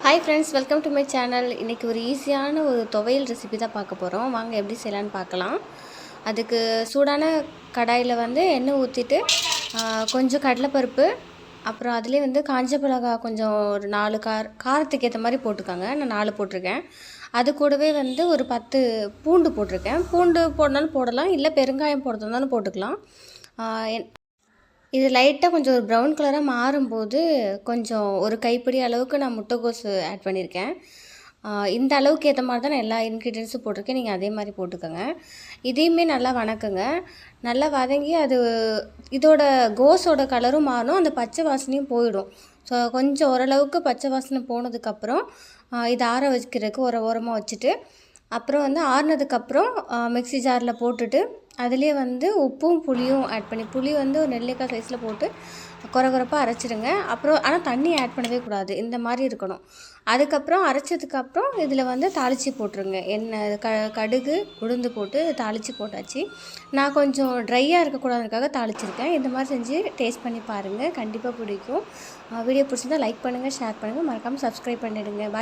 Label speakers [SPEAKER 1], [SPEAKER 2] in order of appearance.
[SPEAKER 1] Hi friends, welcome to my channel. இன்றைக்கி ஒரு ஈஸியான ஒரு துவையல் ரெசிபி தான் பார்க்க போகிறோம். வாங்க எப்படி செய்யலான்னு பார்க்கலாம். அதுக்கு சூடான கடாயில் எண்ணெய் ஊற்றிட்டு கொஞ்சம் கடலைப்பருப்பு, அப்புறம் அதுலேயே காஞ்ச மிளகா கொஞ்சம் ஒரு 4 காரத்துக்கு ஏற்ற மாதிரி போட்டுக்கோங்க. நான் 4 போட்டிருக்கேன். அது கூடவே ஒரு 10 பூண்டு போட்டிருக்கேன். பூண்டு போடனாலும் போடலாம், இல்லை பெருங்காயம் போடுறதுனாலும் போட்டுக்கலாம். இது லைட்டாக கொஞ்சம் ஒரு ப்ரௌன் கலராக மாறும்போது கொஞ்சம் ஒரு கைப்பிடி அளவுக்கு நான் முட்டைக்கோசு ஆட் பண்ணியிருக்கேன். இந்த அளவுக்கு ஏற்ற மாதிரி தான் நான் எல்லா இன்க்ரீடியன்ஸும் போட்டிருக்கேன். நீங்கள் அதே மாதிரி போட்டுக்கோங்க. இதையுமே நல்லா வணக்குங்க. நல்லா வதங்கி அது இதோட கோஸோட கலரும் மாறும், அந்த பச்சை வாசனையும் போயிடும். ஸோ கொஞ்சம் ஓரளவுக்கு பச்சை வாசனை போனதுக்கப்புறம் இதை ஆற வைக்கிறதுக்கு ஒரு ஓரமாக வச்சுட்டு, அப்புறம் ஆறுனதுக்கப்புறம் மிக்ஸி ஜாரில் போட்டுட்டு அதுலேயே உப்பும் புளியும் ஆட் பண்ணி, புளி ஒரு நெல்லிக்காய் சைஸில் போட்டு கொரகொரப்பாக அரைச்சிடுங்க. அப்புறம் ஆனால் தண்ணி ஆட் பண்ணவே கூடாது, இந்த மாதிரி இருக்கணும். அதுக்கப்புறம் அரைச்சதுக்கப்புறம் இதில் தாளித்து போட்டுருங்க. எண்ணெய் கடுகு உளுந்து போட்டு தாளித்து போட்டாச்சு. நான் கொஞ்சம் ட்ரையாக இருக்கக்கூடாதுக்காக தாளிச்சிருக்கேன். இந்த மாதிரி செஞ்சு டேஸ்ட் பண்ணி பாருங்கள், கண்டிப்பாக பிடிக்கும். வீடியோ பிடிச்சிருந்தால் லைக் பண்ணுங்கள், ஷேர் பண்ணுங்கள், மறக்காமல் சப்ஸ்கிரைப் பண்ணிவிடுங்க. பாய்.